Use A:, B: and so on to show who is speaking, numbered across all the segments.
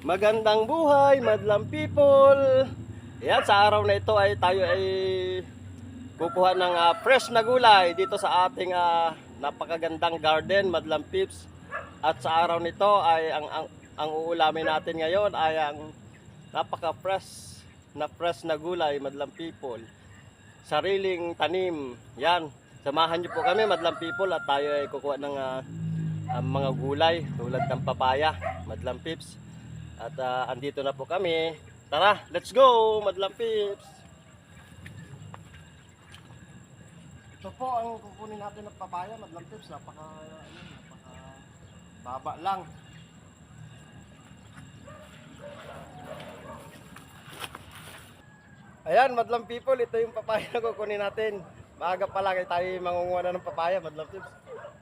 A: Magandang buhay, madlang people. Yan, sa araw na ito ay tayo ay kukuha ng fresh na gulay dito sa ating napakagandang garden, madlang peeps. At sa araw nito ay ang uulamin natin ngayon ay ang napaka fresh na gulay, madlang people. Sariling tanim. Yan, samahan niyo po kami, madlang people, at tayo ay kukuha ng mga gulay tulad ng papaya, madlang peeps. At andito na po kami. Tara, let's go, madlang peeps. Ito po ang kukunin natin ng papaya, madlang peeps. Napaka baba lang. Ayan, madlang people, ito yung papaya na kukunin natin. Maaga pa lang ay tayo mangunguha na ng papaya, madlang peeps.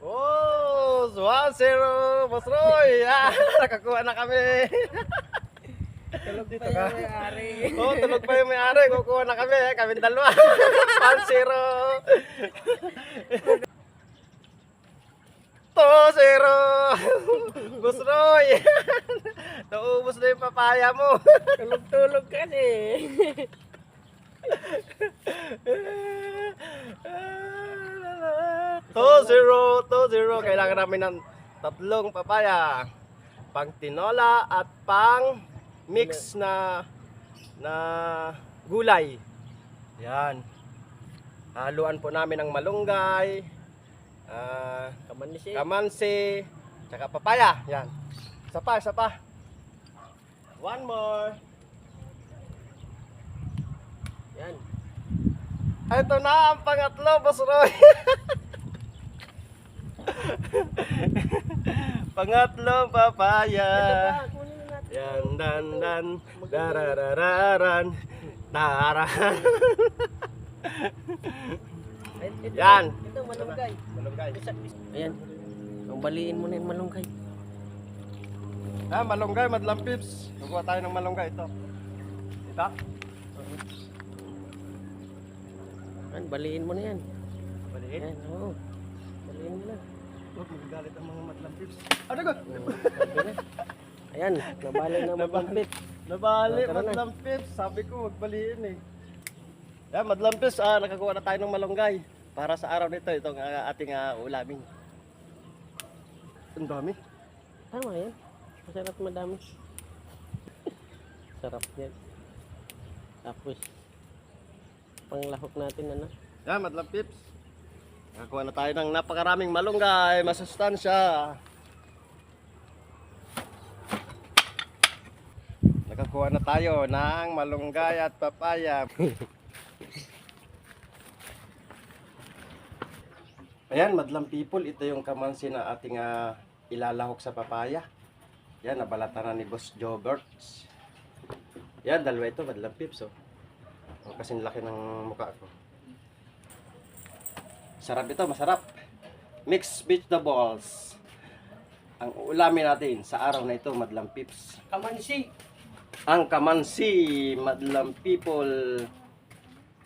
A: Oh, 1-0, Boss Roy. Nakakuha na kami.
B: Tulog pa yung may-ari.
A: Oh, tulog pa yung may-ari. Kukuha na kami. Kami dalawa. 1-0. 2-0. Boss Roy. Naubos na yung papaya mo.
B: Tulog-tulog kasi.
A: 2-0. Kailangan namin ng tatlong papaya. Pang tinola at pang mix na gulay. Yan. Haluan po namin ng malunggay, kamansi, tsaka papaya. Yan. Isa pa. One more. Yan. Ito na ang pangatlo, Boss Roy. Pangatlong papaya. Yan, dan, dararararan, taran. Yan.
B: Ito, malunggay.
A: Malunggay.
B: Ayan. Ang baliin mo na yung malunggay.
A: Malunggay, madlang peeps. Kukuha tayo ng malunggay ito. Ito.
B: Ayan, baliin mo na yan.
A: Baliin.
B: Ayan, oo. Baliin mo na.
A: Huwag magagalit ang mga madlang peeps. Ano ko?
B: Ayan, nabali na magpampit.
A: Nabali,
B: Tara na.
A: madlang peeps. Sabi ko, magbaliin eh. Yan, madlang peeps. Nakakuha na tayo ng malunggay. Para sa araw nito, itong ating ulamin. Ang dami.
B: Tama yan. Masarap madami. Sarap yan. Tapos, panglahok natin ano.
A: Yan, madlang peeps. Nakakuha na tayo ng napakaraming malunggay, masustansya. Nakakuha na tayo ng malunggay at papaya. Ayan, madlang people, ito yung kamansi na ating ilalahok sa papaya. Yan, nabalatan na ni Boss Jobert. Yan, dalawa ito, madlang peeps. Oh, kasing laki ng mukha ko. Sarap ito, masarap. Mixed vegetables. Ang ulamin natin sa araw na ito, madlang peeps.
B: Kamansi.
A: Ang kamansi, madlang people.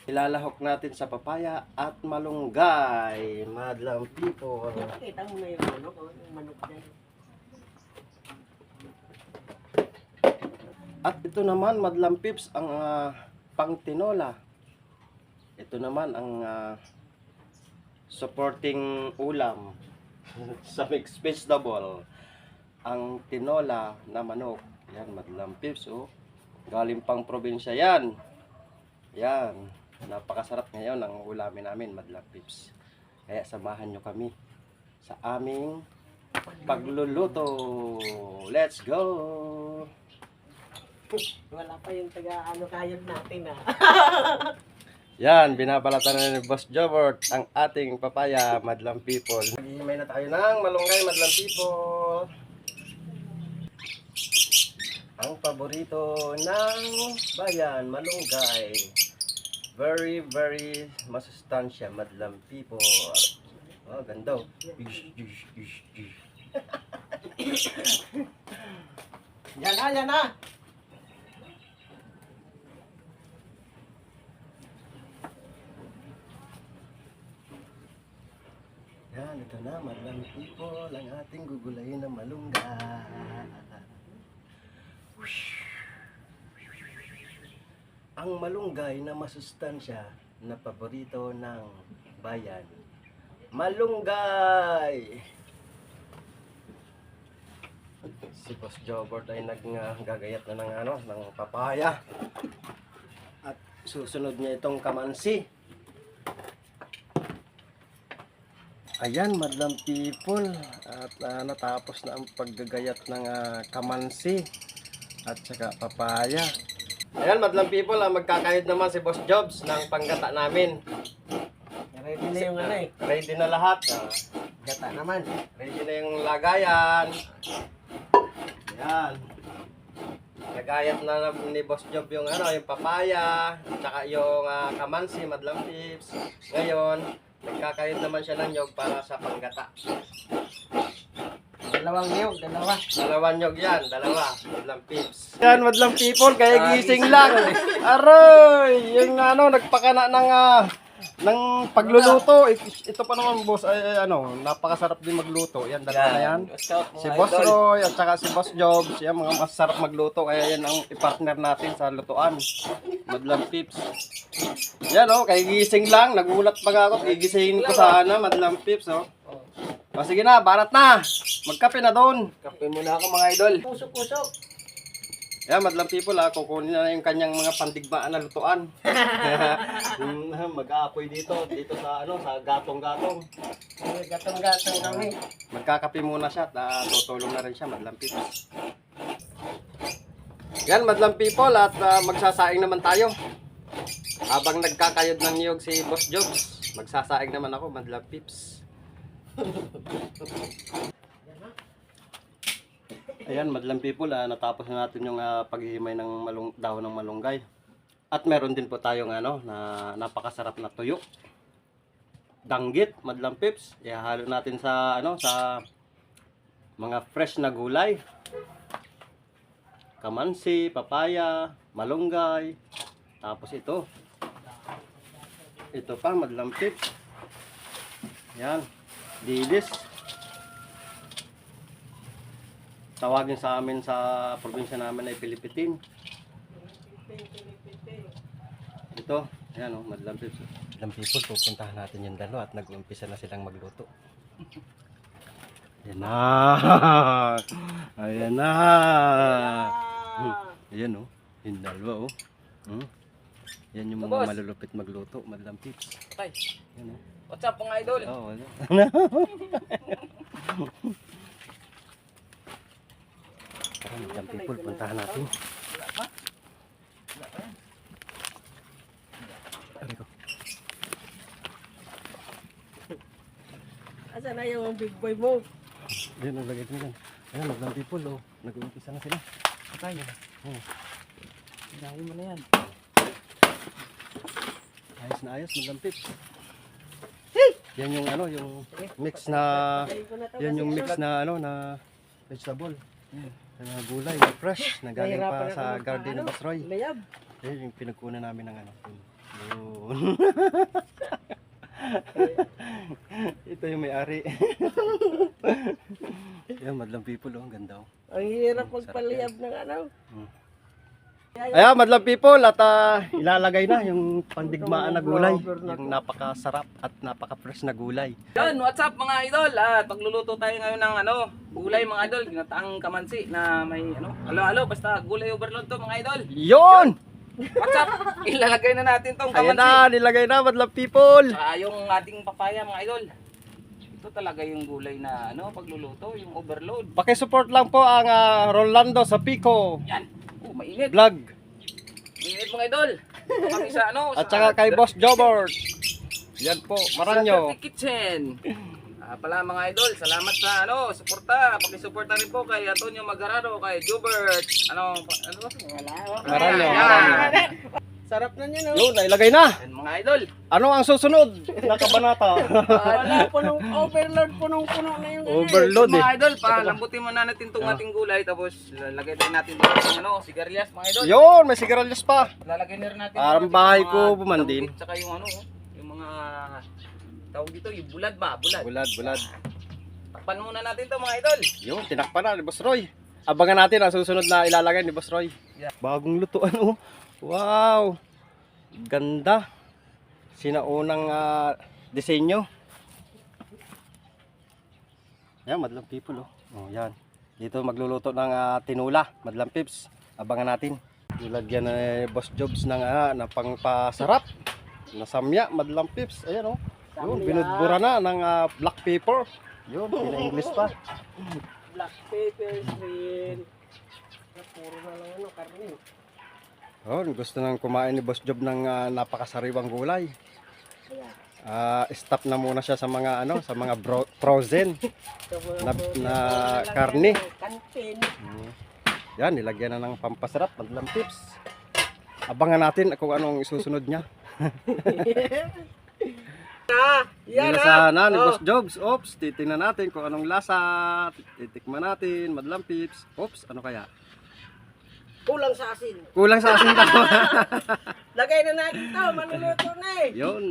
A: Ilalahok natin sa papaya at malunggay, madlang people.
B: Kita mo na yung manok, yung manok dyan.
A: At ito naman, madlang peeps, ang pang tinola. Ito naman ang supporting ulam sa mixed vegetable, ang tinola na manok. Yan, madlang peeps, oh. Galing pang probinsya yan. Yan, napakasarap ngayon ang ulamin namin, madlang peeps. Kaya samahan nyo kami sa aming pagluluto. Let's go.
B: Wala pa yung kayod natin
A: Yan, binabalatan na ni Boss Jobert ang ating papaya, madlang people. Maghihimay na tayo ng malunggay, madlang people. Ang paborito ng bayan, malunggay. Very, very masustansya, madlang people. Oh, ganda.
B: Yan na.
A: Yan, ito na, madlang people, ang ating gugulayin na malunggay. ang malunggay na masustansya na paborito ng bayan. Malunggay! Si Boss Jobert ay naggagayat na ng papaya. At susunod niya itong kamansi. Ayan, madlang people. At natapos na ang paggagayat ng kamansi at saka papaya. Ayan, madlang people, magkakayod naman si Boss Jobs ng panggata namin.
B: Ready na yung ano eh.
A: Ready na lahat.
B: Gata naman.
A: Ready na yung lagayan. Ayan. Lagayat na ni Boss Job yung yung papaya, at saka yung kamansi, madlang pips. Ngayon, nagkakayod naman siya ng nyog para sa panggata.
B: Dalawang niyog, dalawa.
A: Dalawang nyog yan, dalawa, madlang pips. Yan, madlang people, kaya gising lang. Aroy! Yung nagpakana ng pagluluto. Ito pa naman, boss, ay napakasarap din magluto. Yan, dalawa na yan. Si Boss Roy at saka si Boss Jobs, yan, mga masarap magluto. Kaya yan ang i-partner natin sa lutuan. Madlang pips. Yan, kaya gising lang. Nagulat pa ako. Gigisingin ko sana, madlang pips, O, sige na, barat na. Magkape na doon.
B: Kape muna ako mga idol. Pusok-pusok.
A: Yan, madlang people, kukunin na yung kanyang mga pandigmaan na lutuan. Mag-aapoy dito sa sa gatong-gatong.
B: Gatong-gatong kami.
A: Magkakape muna siya at tutulong na rin siya, madlang people. Yan, madlang people, at magsasaing naman tayo. Habang nagkakayod ng niyog si Boss Jobs, magsasaing naman ako, madlang pips. Ayan, madlang people, natapos na natin yung paghihimay ng dahon ng malunggay. At meron din po tayong na napakasarap na tuyo. Danggit, madlang pips. Ihalo natin sa sa mga fresh na gulay. Kamansi, papaya, malunggay. Tapos ito. Ito pa, madlang pips. Yan, dilis. Tawagin sa amin sa probinsya namin ay Pilipitin. Ito, ayan madlang pips. Madlang people, pupuntahan natin yung dalawa at nag-uumpisa na silang magluto. Ayan na! Ayan na! Ayan yung dalawa Yan yung mga malulupit magluto, madlang pips.
C: Okay.
A: Ayan
C: What's up mga idol?
A: Oh, ano? Madlang people, puntahan natin.
B: Asa na yung big boy mo?
A: Diyan, lagay ko yan. Ayan, madlang people, nag-uumpisa na sila.
C: Patay. Dahil mo na yan.
A: Ayos na ayos, madlang pips. Yan yung yung mix na mix na na vegetable. Na gulay na fresh na galing pa sa garden ni Boss Roy.
B: Layab.
A: Yan yung pinagkunan namin ng Yun. Ito yung may-ari. Yan, madlang people, ang ganda.
B: Ang hirap magpaliyab ng
A: Ayan, madlang people, at ilalagay na yung pandigmaan na gulay. Yung napakasarap at napaka-fresh na gulay.
C: Yun, what's up mga idol? At magluluto tayo ngayon ng gulay mga idol. Ginataang kamansi na may halo-halo. Basta gulay overload to mga idol.
A: Yun!
C: What's up? Ilalagay na natin tong
A: Ayan
C: kamansi.
A: na, nilagay na, madlang people.
C: Yung ating papaya mga idol. Ito talaga yung gulay na pagluluto, yung overload.
A: Paki-support lang po ang Rolando sa Pico
C: Yan. Mainit.
A: Vlog.
C: Mainit mga idol. Kami sa
A: At saka kay Boss Jobert. Yan po, Maranyo.
C: Sa Kitchen. Pala mga idol, salamat sa suporta. Paki-support na rin po kay Antonio Magararo, kay Jobert.
A: Maranyo.
B: Sarap na niya, no?
A: Yun, nailagay na.
C: Yan mga idol.
A: Ano ang susunod na kabanata?
B: Wala, punong overload, punong-puno na yung
A: Overload
C: Mga idol, palambutin muna natin itong ating gulay. Tapos lalagay tayo natin itong sigarilyas mga idol.
A: Yun, may sigarilyas pa.
C: Lalagay na rin natin.
A: Parang bahay ko bumandin.
C: Tsaka yung yung mga tawag dito, yung bulad ba? Bulad.
A: Bulad.
C: Takpan muna natin to mga idol.
A: Yun, tinakpan na ni Boss Roy. Abangan natin ang susunod na ilalagay ni Boss Roy.
C: Yeah.
A: Bagong lutuan Wow. Ganda. Sinaunang disenyo. Yan, madlang people oh. Oh, yan. Dito magluluto ng tinula, madlang pips. Abangan natin. Nilagyan na Boss Jobs ng pangpasarap. Nasamya, madlang pips. Ayan oh. Yun, binudbura na ng black pepper. Yun, pina-English pa.
B: Black pepper, shrimp. Puro na lang ano, karne.
A: Oh, gusto nang kumain ni Boss Job ng napakasariwang gulay. Stop na muna siya sa mga sa mga frozen na karne.
B: Kantin.
A: Yan, nilagyan na ng pampasarap, madlang tips. Abangan natin kung anong isusunod niya.
B: Yan
A: Nilasahan na ni Boss Jobs. Oops, titingnan natin kung anong lasa. Titikman natin, madlang pips. Oops, ano kaya?
B: Kulang sa asin.
A: Kulang sa asin daw.
B: Lagay na natin to, manuluto na eh.
A: Yun.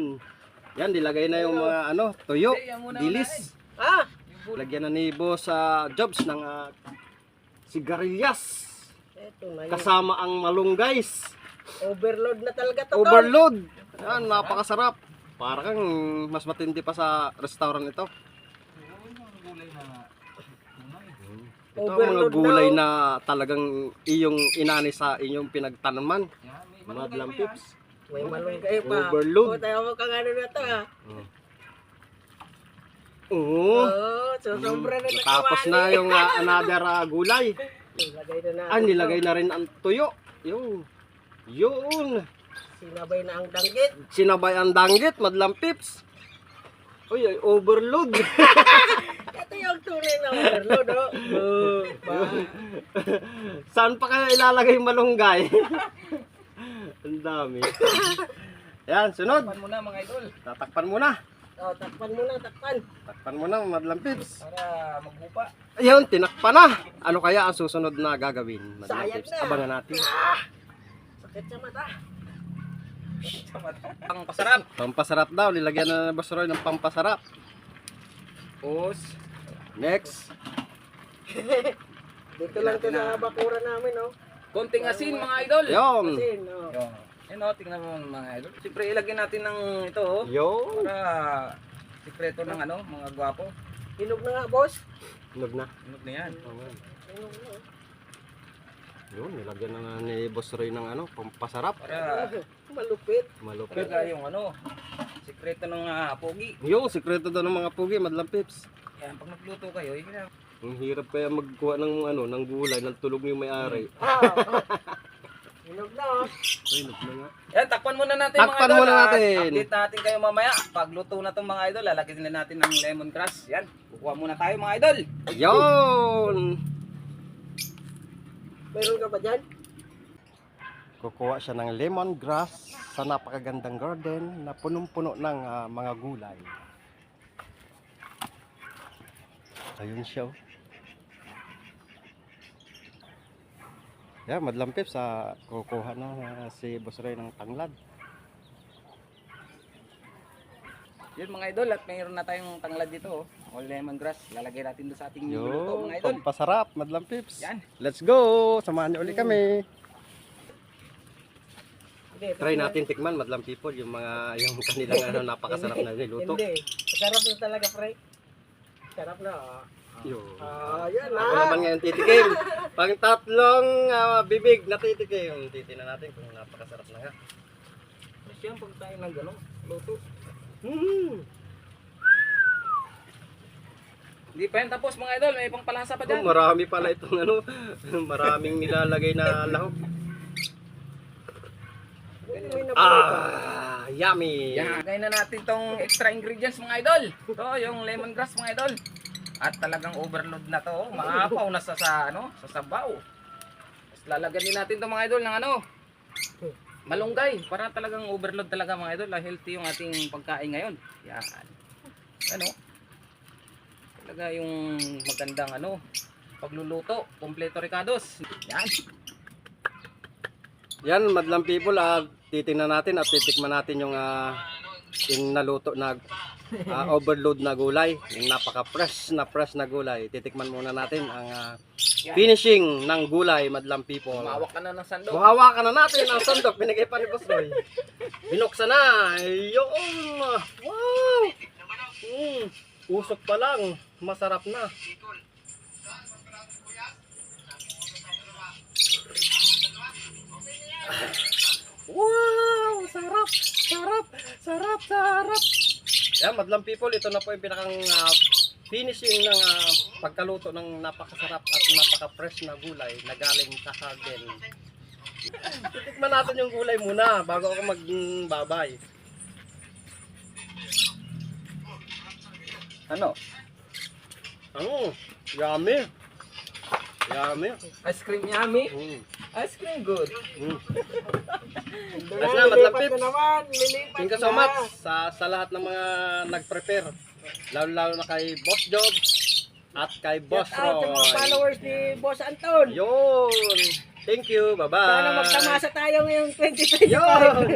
A: Yan, dilagay na yung mga tuyo, dilis.
B: Ah,
A: Lagyan na ni Boss Jobs ng sigarilyas.
B: eto na yun.
A: Kasama ang malunggays.
B: Overload na talaga to.
A: Overload. Yan, napakasarap. Parang mas matindi pa sa restaurant ito. Ito ang mga
B: Overload
A: gulay
B: daw.
A: na talagang iyong inani sa inyong pinagtanaman. Mga lampips.
B: May malunggay pa.
A: Overload.
B: O, tayo mo kang ano na to ah.
A: Oo.
B: Oo, so sobra na
A: Tapos na yung another gulay.
B: Nilagay na natin.
A: Nilagay na rin ang tuyo. Yun. Yun.
B: Sinabay na ang danggit.
A: Sinabay ang danggit, madlang pips. Uy, ay overload.
B: Ito yung tunay na overload, oh.
A: Saan pa kaya ilalagay yung malunggay? Ang dami. Yan, sunod.
C: Takpan muna mga idol.
A: Tatakpan muna.
B: Oh, takpan muna, takpan.
A: Takpan muna, madlang pips.
C: Para maghupa.
A: Ayun, tinakpan na. Ano kaya ang susunod na gagawin? Madlang
B: Sayang
A: pips.
B: na.
A: Abangan natin.
B: Sakit sa mata.
C: Ang pasarap.
A: Pampasarap daw. Nilagyan na ni Boss Roy ng pampasarap.
C: Os.
A: Next.
B: Dito lang to sa bakura namin, oh.
C: Konting asin mga idol.
A: Yun.
B: Asin, oh.
C: Yun. Yan o, tingnan mo mga idol. Siyempre ilagyan natin ng ito oh.
A: Yun.
C: Para sikreto ng mga gwapo.
B: Hinog na nga, boss.
A: Hinog na.
C: Ano na yan?
B: Hinog na, oh.
A: Yun, nilagyan na ni Boss Roy ng pampasarap.
C: Para
B: Malupit.
A: Malupit.
C: talaga yung sikreto ng pogi.
A: Yung sikreto daw ng mga pugi, madlang pips.
C: Yan, pag nagluto kayo, yun na.
A: Ang hirap kaya magkuha ng ng gulay, ng tulog yung may-ari.
B: Ah, hinog na, oh.
A: Ay, hinog na nga.
C: Yan, takpan muna natin
A: Takpan
C: mga idol.
A: muna natin.
C: Update natin kayo mamaya. Pag luto na itong mga idol, lalagyan na natin ng lemongrass. Yan, kukuha muna tayo mga idol.
A: Yun!
B: Meron ka ba dyan?
A: Kukuha siya ng lemongrass sa napakagandang garden na punong-puno ng mga gulay. Ayun siya. Yeah, madlang pips, kukuha na si Boss Roy ng tanglad.
C: Yun mga idol, at mayroon na tayong tanglad dito. O lemongrass, lalagay natin doon sa ating luto
A: Yun,
C: mga idol.
A: pampasarap, madlang pips.
C: Yan.
A: Let's go! Samahan niyo ulit kami.
B: Hindi,
A: Try natin tikman, madlang people, yung kanilang napakasarap na niluto.
B: Hindi. Sarap na talaga, pre. Sarap na, oh.
A: Yun.
B: Yan
A: Ako
B: na.
A: naman ngayon titikim. Pang tatlong bibig na titikim. Titignan natin kung napakasarap na nga.
C: Tapos yan, pag tayo ng gano'n, luto. Hindi pa yan tapos mga idol, may pang palasa pa dyan.
A: Marami pala itong maraming nilalagay na lahok. Yummy.
C: Yan, lagay na natin tong extra ingredients mga idol. Ito, yung lemongrass mga idol. At talagang overload na to, oh. Maapaw na sa sabaw. Tapos lalagyan din natin to mga idol ng malunggay. Para talagang overload talaga mga idol. Healthy yung ating pagkain ngayon. Yan. Talaga yung magandang pagluluto. Kompleto ricados. Yan.
A: Yan, madlang people, titingnan natin at titikman natin yung naluto na overload na gulay. Yung napaka-fresh na gulay. Titikman muna natin ang finishing ng gulay, madlang people.
C: Umawak ka na ng sandok.
A: Hawakan na natin ang sandok. Binigay pa ni Boss Roy. Binuksan na. Yun. Wow. Usok pa lang. Masarap na. Wow! Sarap! Sarap! Sarap! Sarap! Yan, madlang people, ito na po yung pinakang finishing ng pagkaluto ng napakasarap at napaka-fresh na gulay na galing sa garden. Titikman natin yung gulay muna bago ako magbabay.
C: Ano?
A: Yummy! Yummy!
C: Ice cream yummy?
A: Mm.
C: Ice cream good.
A: Mm.
B: Doon
A: Ayos
B: na,
A: na, madlang
B: lilipat
A: pips.
B: na naman. Lilipat
A: Thank you
B: na.
A: so much sa lahat ng mga nag-prepare. Lalo na kay Boss Job at kay Boss
B: Shout out sa mga
A: Roy.
B: followers ni Boss Anton.
A: Yun! Thank you! Bye-bye!
B: Sana magtamasa tayo ngayong 2025.
A: Yun!